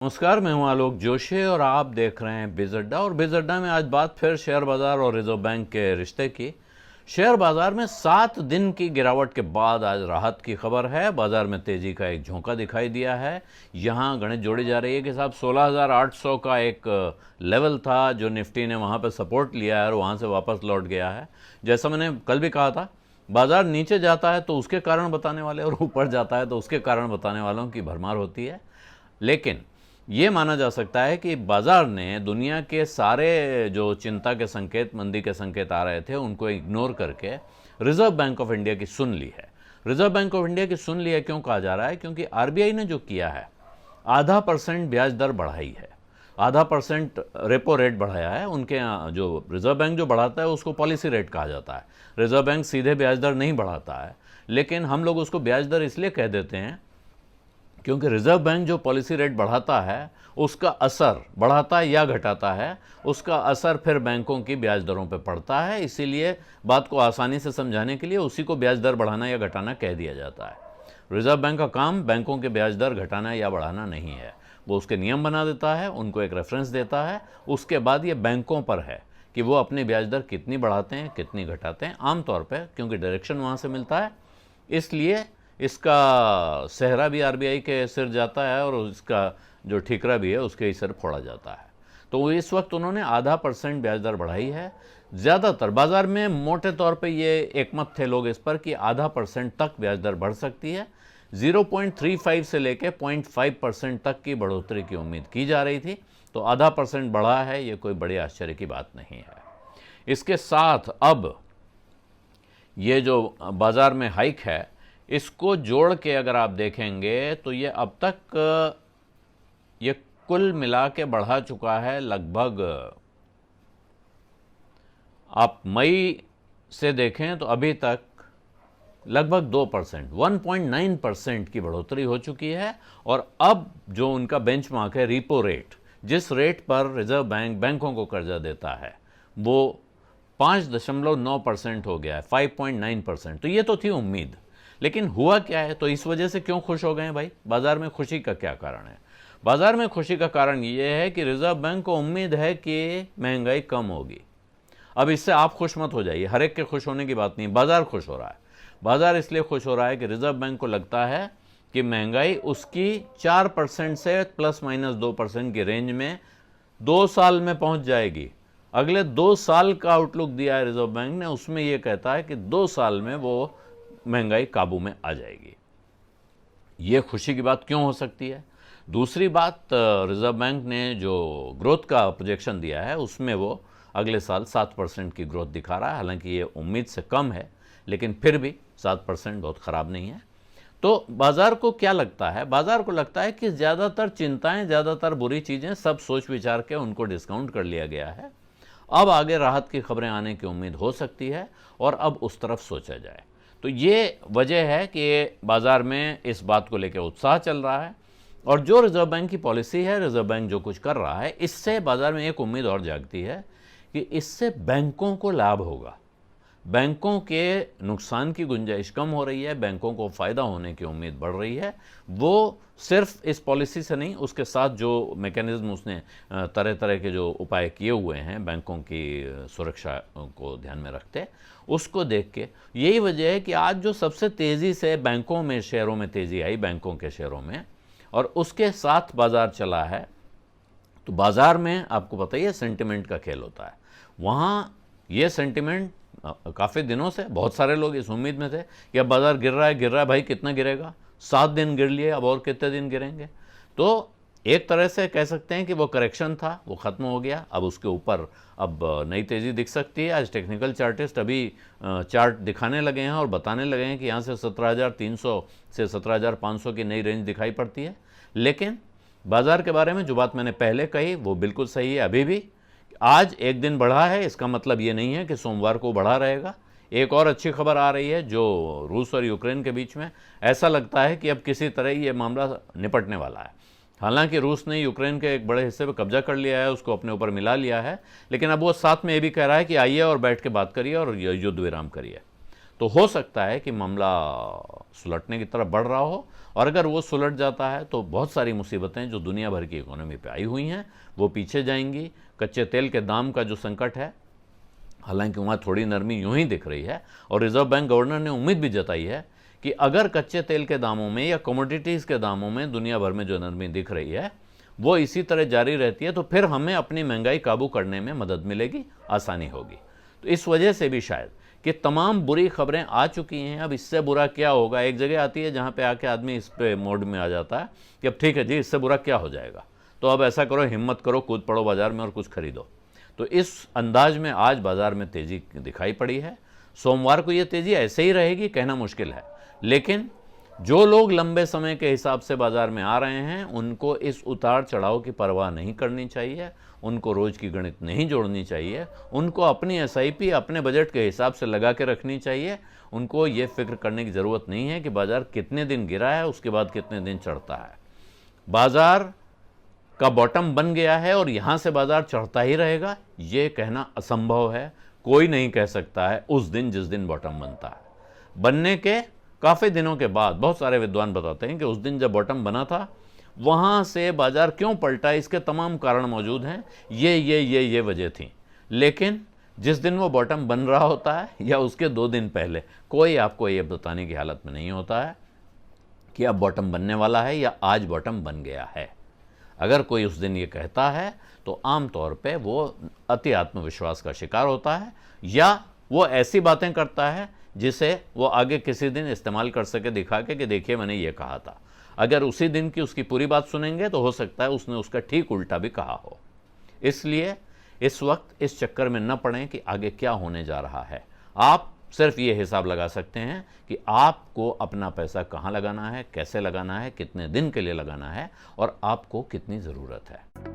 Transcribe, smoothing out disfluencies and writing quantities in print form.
नमस्कार, मैं हूं आलोक जोशी और आप देख रहे हैं बिज़ अड्डा। और बिज़ अड्डा में आज बात फिर शेयर बाज़ार और रिजर्व बैंक के रिश्ते की। शेयर बाज़ार में 7 दिन की गिरावट के बाद आज राहत की खबर है। बाज़ार में तेज़ी का एक झोंका दिखाई दिया है। यहां गणित जोड़ी जा रही है कि साहब 16,800 का एक लेवल था जो निफ्टी ने वहां पर सपोर्ट लिया है और वहां से वापस लौट गया है। जैसा मैंने कल भी कहा था, बाज़ार नीचे जाता है तो उसके कारण बताने वाले और ऊपर जाता है तो उसके कारण बताने वालों की भरमार होती है। लेकिन ये माना जा सकता है कि बाजार ने दुनिया के सारे जो चिंता के संकेत, मंदी के संकेत आ रहे थे, उनको इग्नोर करके रिजर्व बैंक ऑफ इंडिया की सुन ली है। रिजर्व बैंक ऑफ इंडिया की सुन ली है क्यों कहा जा रहा है? क्योंकि आरबीआई ने जो किया है, 0.5% ब्याज दर बढ़ाई है, 0.5% रेपो रेट बढ़ाया है। उनके यहाँ जो रिजर्व बैंक जो बढ़ाता है उसको पॉलिसी रेट कहा जाता है। रिजर्व बैंक सीधे ब्याज दर नहीं बढ़ाता है, लेकिन हम लोग उसको ब्याज दर इसलिए कह देते हैं क्योंकि रिजर्व बैंक जो पॉलिसी रेट बढ़ाता है उसका असर, बढ़ाता है या घटाता है, उसका असर फिर बैंकों की ब्याज दरों पर पड़ता है। इसीलिए बात को आसानी से समझाने के लिए उसी को ब्याज दर बढ़ाना या घटाना कह दिया जाता है। रिजर्व बैंक का काम बैंकों के ब्याज दर घटाना या बढ़ाना नहीं है। वो उसके नियम बना देता है, उनको एक रेफरेंस देता है, उसके बाद ये बैंकों पर है कि वो अपनी ब्याज दर कितनी बढ़ाते हैं, कितनी घटाते हैं। आमतौर पर क्योंकि डायरेक्शन वहाँ से मिलता है, इसलिए इसका सेहरा भी आरबीआई के सिर जाता है और इसका जो ठीकरा भी है उसके ही सिर फोड़ा जाता है। तो इस वक्त उन्होंने 0.5% ब्याज दर बढ़ाई है। ज़्यादातर बाज़ार में मोटे तौर पे ये एकमत थे लोग इस पर कि 0.5% तक ब्याज दर बढ़ सकती है। 0.35 से लेके 0.5% तक की बढ़ोतरी की उम्मीद की जा रही थी, तो 0.5% बढ़ा है, ये कोई बड़े आश्चर्य की बात नहीं है। इसके साथ अब ये जो बाज़ार में हाइक है, इसको जोड़ के अगर आप देखेंगे तो ये अब तक ये कुल मिला के बढ़ा चुका है लगभग, आप मई से देखें तो अभी तक लगभग 2%, 1.9% की बढ़ोतरी हो चुकी है। और अब जो उनका बेंचमार्क है, रीपो रेट, जिस रेट पर रिजर्व बैंक बैंकों को कर्जा देता है, वो 5.9% हो गया है, 5.9%। तो ये तो थी उम्मीद, लेकिन हुआ क्या है? तो इस वजह से क्यों खुश हो गए हैं भाई? बाजार में खुशी का क्या कारण है? बाजार में खुशी का कारण ये है कि रिजर्व बैंक को उम्मीद है कि महंगाई कम होगी। अब इससे आप खुश मत हो जाइए, हर एक के खुश होने की बात नहीं, बाजार खुश हो रहा है। बाजार इसलिए खुश हो रहा है कि रिजर्व बैंक को लगता है कि महंगाई उसकी 4% से ±2% की रेंज में 2 साल में पहुंच जाएगी। अगले 2 साल का आउटलुक दिया है रिजर्व बैंक ने, उसमें यह कहता है कि 2 साल में वो महंगाई काबू में आ जाएगी। ये खुशी की बात क्यों हो सकती है? दूसरी बात, रिजर्व बैंक ने जो ग्रोथ का प्रोजेक्शन दिया है उसमें वो अगले साल 7% की ग्रोथ दिखा रहा है। हालांकि ये उम्मीद से कम है, लेकिन फिर भी 7% बहुत ख़राब नहीं है। तो बाज़ार को क्या लगता है? बाज़ार को लगता है कि ज़्यादातर चिंताएं, ज़्यादातर बुरी चीज़ें सब सोच विचार के उनको डिस्काउंट कर लिया गया है। अब आगे राहत की खबरें आने की उम्मीद हो सकती है और अब उस तरफ सोचा जाए। तो ये वजह है कि बाज़ार में इस बात को लेकर उत्साह चल रहा है। और जो रिजर्व बैंक की पॉलिसी है, रिजर्व बैंक जो कुछ कर रहा है, इससे बाज़ार में एक उम्मीद और जागती है कि इससे बैंकों को लाभ होगा। बैंकों के नुकसान की गुंजाइश कम हो रही है, बैंकों को फ़ायदा होने की उम्मीद बढ़ रही है। वो सिर्फ इस पॉलिसी से नहीं, उसके साथ जो मैकेनिज्म उसने तरह तरह के जो उपाय किए हुए हैं बैंकों की सुरक्षा को ध्यान में रखते, उसको देख के यही वजह है कि आज जो सबसे तेज़ी से बैंकों में शेयरों में तेज़ी आई, बैंकों के शेयरों में, और उसके साथ बाज़ार चला है। तो बाज़ार में आपको पता ही है सेंटिमेंट का खेल होता है। वहाँ ये सेंटिमेंट काफ़ी दिनों से बहुत सारे लोग इस उम्मीद में थे कि अब बाज़ार गिर रहा है भाई, कितना गिरेगा? 7 दिन गिर लिए, अब और कितने दिन गिरेंगे? तो एक तरह से कह सकते हैं कि वो करेक्शन था, वो ख़त्म हो गया। अब उसके ऊपर अब नई तेज़ी दिख सकती है। आज टेक्निकल चार्टिस्ट अभी चार्ट दिखाने लगे हैं और बताने लगे हैं कि यहाँ से 17,300 से 17,500 की नई रेंज दिखाई पड़ती है। लेकिन बाज़ार के बारे में जो बात मैंने पहले कही वो बिल्कुल सही है। अभी भी आज एक दिन बढ़ा है, इसका मतलब ये नहीं है कि सोमवार को बढ़ा रहेगा। एक और अच्छी खबर आ रही है जो रूस और यूक्रेन के बीच में, ऐसा लगता है कि अब किसी तरह ये मामला निपटने वाला है। हालांकि रूस ने यूक्रेन के एक बड़े हिस्से पर कब्जा कर लिया है, उसको अपने ऊपर मिला लिया है, लेकिन अब वो साथ में ये भी कह रहा है कि आइए और बैठ के बात करिए और युद्ध विराम करिए। तो हो सकता है कि मामला सुलटने की तरफ बढ़ रहा हो, और अगर वो सुलट जाता है तो बहुत सारी मुसीबतें जो दुनिया भर की इकोनॉमी पे आई हुई हैं वो पीछे जाएंगी। कच्चे तेल के दाम का जो संकट है, हालांकि वहाँ थोड़ी नरमी यूं ही दिख रही है, और रिजर्व बैंक गवर्नर ने उम्मीद भी जताई है कि अगर कच्चे तेल के दामों में या कमोडिटीज़ के दामों में दुनिया भर में जो नरमी दिख रही है वो इसी तरह जारी रहती है तो फिर हमें अपनी महंगाई काबू करने में मदद मिलेगी, आसानी होगी। तो इस वजह से भी शायद कि तमाम बुरी खबरें आ चुकी हैं, अब इससे बुरा क्या होगा। एक जगह आती है जहाँ पे आके आदमी इस पे मोड में आ जाता है कि अब ठीक है जी, इससे बुरा क्या हो जाएगा, तो अब ऐसा करो, हिम्मत करो, कूद पड़ो बाजार में और कुछ खरीदो। तो इस अंदाज में आज बाजार में तेजी दिखाई पड़ी है। सोमवार को ये तेजी ऐसे ही रहेगी कहना मुश्किल है, लेकिन जो लोग लंबे समय के हिसाब से बाजार में आ रहे हैं उनको इस उतार चढ़ाव की परवाह नहीं करनी चाहिए, उनको रोज की गणित नहीं जोड़नी चाहिए, उनको अपनी एसआईपी अपने बजट के हिसाब से लगा के रखनी चाहिए। उनको ये फिक्र करने की ज़रूरत नहीं है कि बाजार कितने दिन गिरा है उसके बाद कितने दिन चढ़ता है। बाजार का बॉटम बन गया है और यहाँ से बाजार चढ़ता ही रहेगा, ये कहना असंभव है। कोई नहीं कह सकता है उस दिन जिस दिन बॉटम बनता है। बनने के काफ़ी दिनों के बाद बहुत सारे विद्वान बताते हैं कि उस दिन जब बॉटम बना था वहाँ से बाजार क्यों पलटा, इसके तमाम कारण मौजूद हैं, ये वजह थी। लेकिन जिस दिन वो बॉटम बन रहा होता है या उसके 2 दिन पहले कोई आपको ये बताने की हालत में नहीं होता है कि अब बॉटम बनने वाला है या आज बॉटम बन गया है। अगर कोई उस दिन ये कहता है तो आम तौर पे वो अति आत्मविश्वास का शिकार होता है या वो ऐसी बातें करता है जिसे वो आगे किसी दिन इस्तेमाल कर सके दिखा के कि देखिए मैंने ये कहा था। अगर उसी दिन की उसकी पूरी बात सुनेंगे तो हो सकता है उसने उसका ठीक उल्टा भी कहा हो। इसलिए इस वक्त इस चक्कर में न पड़ें कि आगे क्या होने जा रहा है। आप सिर्फ ये हिसाब लगा सकते हैं कि आपको अपना पैसा कहाँ लगाना है, कैसे लगाना है, कितने दिन के लिए लगाना है और आपको कितनी ज़रूरत है।